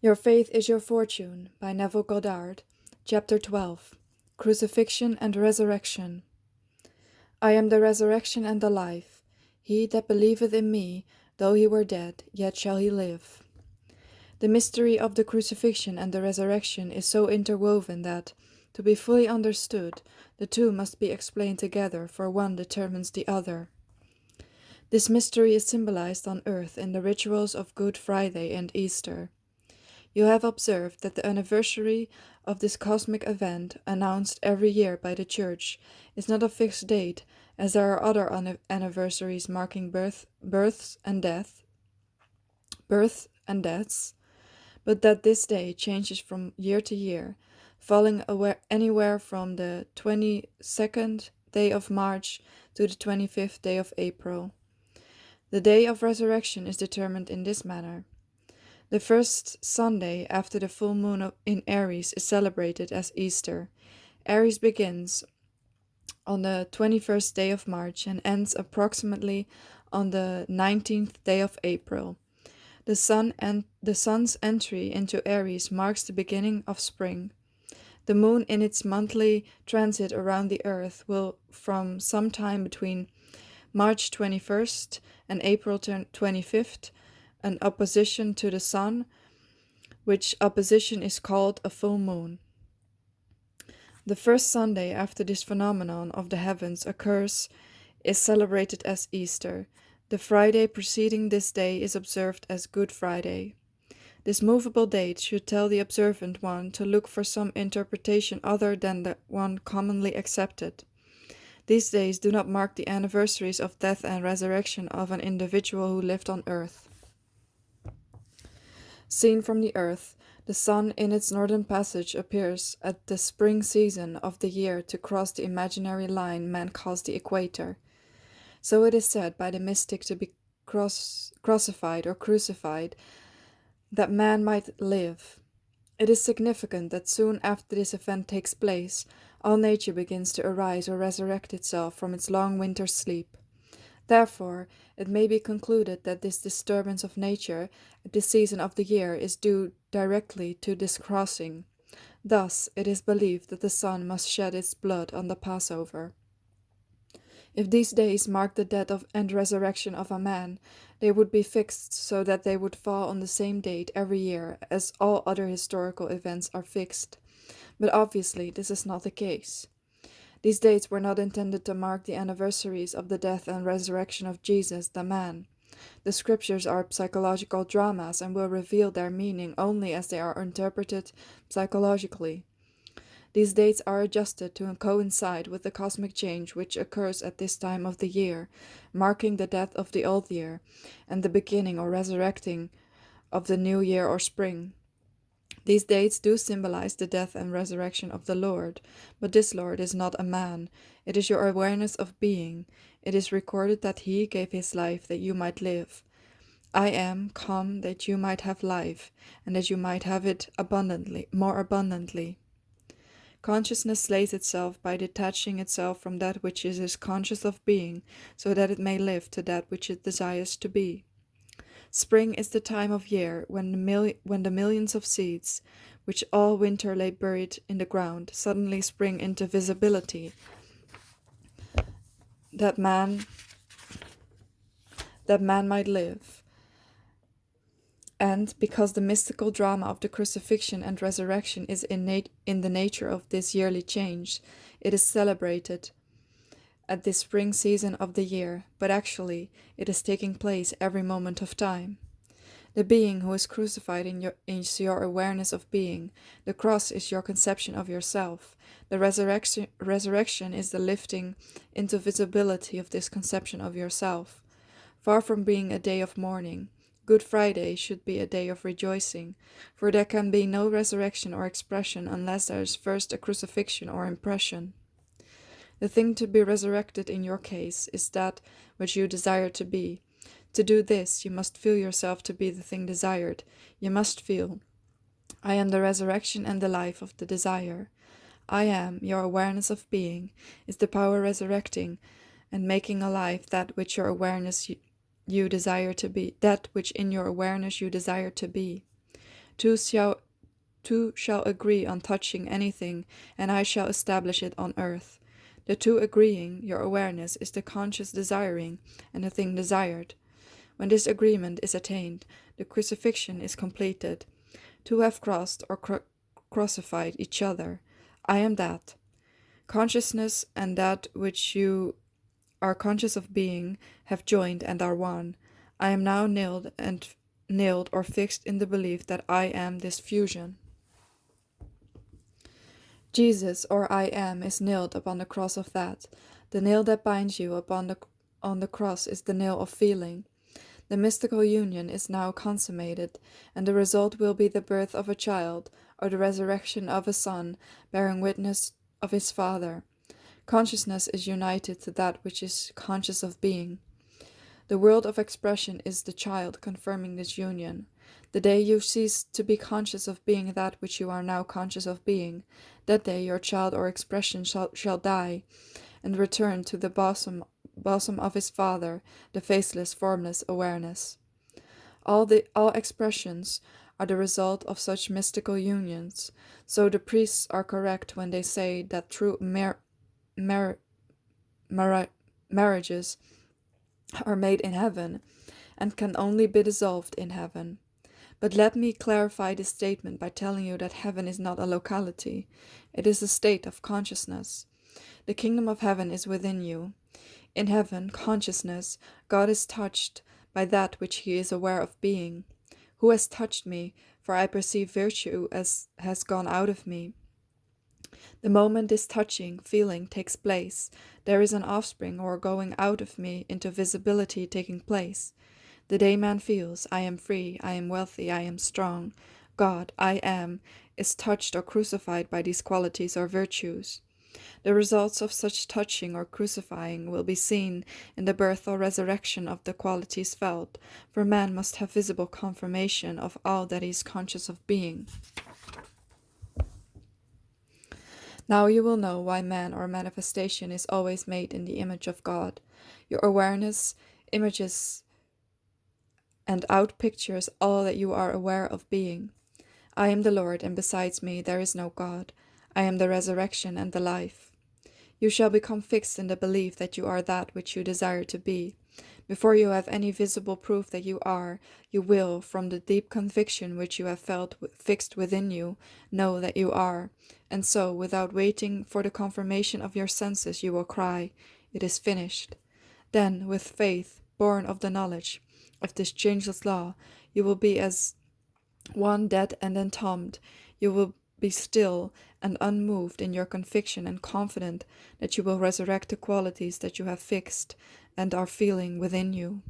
Your Faith is Your Fortune by Neville Goddard, Chapter 12, Crucifixion and Resurrection. I am the resurrection and the life. He that believeth in me, though he were dead, yet shall he live. The mystery of the crucifixion and the resurrection is so interwoven that, to be fully understood, the two must be explained together, for one determines the other. This mystery is symbolized on earth in the rituals of Good Friday and Easter. You have observed that the anniversary of this cosmic event, announced every year by the Church, is not a fixed date, as there are other anniversaries marking births and deaths, but that this day changes from year to year, falling anywhere from the 22nd day of March to the 25th day of April. The day of resurrection is determined in this manner. The first Sunday after the full moon in Aries is celebrated as Easter. Aries begins on the 21st day of March and ends approximately on the 19th day of April. The sun's entry into Aries marks the beginning of spring. The moon in its monthly transit around the earth will, from some time between March 21st and April 25th, an opposition to the sun, which opposition is called a full moon. The first Sunday after this phenomenon of the heavens occurs is celebrated as Easter. The Friday preceding this day is observed as Good Friday. This movable date should tell the observant one to look for some interpretation other than the one commonly accepted. These days do not mark the anniversaries of death and resurrection of an individual who lived on earth. Seen from the earth, the sun in its northern passage appears at the spring season of the year to cross the imaginary line man calls the equator. So it is said by the mystic to be crucified, that man might live. It is significant that soon after this event takes place, all nature begins to arise or resurrect itself from its long winter sleep. Therefore, it may be concluded that this disturbance of nature at this season of the year is due directly to this crossing. Thus, it is believed that the sun must shed its blood on the Passover. If these days mark the death and resurrection of a man, they would be fixed so that they would fall on the same date every year as all other historical events are fixed. But obviously, this is not the case. These dates were not intended to mark the anniversaries of the death and resurrection of Jesus, the man. The scriptures are psychological dramas and will reveal their meaning only as they are interpreted psychologically. These dates are adjusted to coincide with the cosmic change which occurs at this time of the year, marking the death of the old year and the beginning or resurrecting of the new year or spring. These dates do symbolize the death and resurrection of the Lord, but this Lord is not a man. It is your awareness of being. It is recorded that He gave His life that you might live. I am come that you might have life, and that you might have it more abundantly. Consciousness slays itself by detaching itself from that which it is conscious of being, so that it may live to that which it desires to be. Spring is the time of year when the millions of seeds, which all winter lay buried in the ground, suddenly spring into visibility, that man might live. And because the mystical drama of the crucifixion and resurrection is in the nature of this yearly change, it is celebrated at this spring season of the year, but actually it is taking place every moment of time. The being who is crucified is your awareness of being. The cross is your conception of yourself. The resurrection is the lifting into visibility of this conception of yourself. Far from being a day of mourning, Good Friday should be a day of rejoicing, for there can be no resurrection or expression unless there is first a crucifixion or impression. The thing to be resurrected in your case is that which you desire to be. To do this, you must feel yourself to be the thing desired. You must feel, I am the resurrection and the life of the desire. I am, your awareness of being, is the power resurrecting and making alive that which your awareness you desire to be, that which in your awareness you desire to be. Two shall, two shall agree on touching anything, and I shall establish it on earth. The two agreeing, your awareness, is the conscious desiring, and the thing desired. When this agreement is attained, the crucifixion is completed. Two have crossed or crucified each other. I am that. Consciousness and that which you are conscious of being have joined and are one. I am now nailed or fixed in the belief that I am this fusion. Jesus, or I am, is nailed upon the cross of that. The nail that binds you on the cross is the nail of feeling. The mystical union is now consummated, and the result will be the birth of a child, or the resurrection of a son, bearing witness of his Father. Consciousness is united to that which is conscious of being. The world of expression is the child confirming this union. The day you cease to be conscious of being that which you are now conscious of being, that day your child or expression shall die, and return to the bosom of his Father, the faceless, formless awareness. All expressions are the result of such mystical unions, so the priests are correct when they say that true marriages are made in heaven, and can only be dissolved in heaven. But let me clarify this statement by telling you that heaven is not a locality. It is a state of consciousness. The kingdom of heaven is within you. In heaven, consciousness, God is touched by that which he is aware of being. Who has touched me? For I perceive virtue as has gone out of me. The moment this touching, feeling takes place, there is an offspring or going out of me into visibility taking place. The day man feels, I am free, I am wealthy, I am strong, God, I am, is touched or crucified by these qualities or virtues. The results of such touching or crucifying will be seen in the birth or resurrection of the qualities felt, for man must have visible confirmation of all that he is conscious of being. Now you will know why man or manifestation is always made in the image of God. Your awareness images and outpictures all that you are aware of being. I am the Lord, and besides me there is no God. I am the resurrection and the life. You shall become fixed in the belief that you are that which you desire to be. Before you have any visible proof that you are, you will, from the deep conviction which you have felt fixed within you, know that you are. And so, without waiting for the confirmation of your senses, you will cry, "It is finished." Then, with faith, born of the knowledge of this changeless law, you will be as one dead and entombed. You will be still and unmoved in your conviction and confident that you will resurrect the qualities that you have fixed and are feeling within you.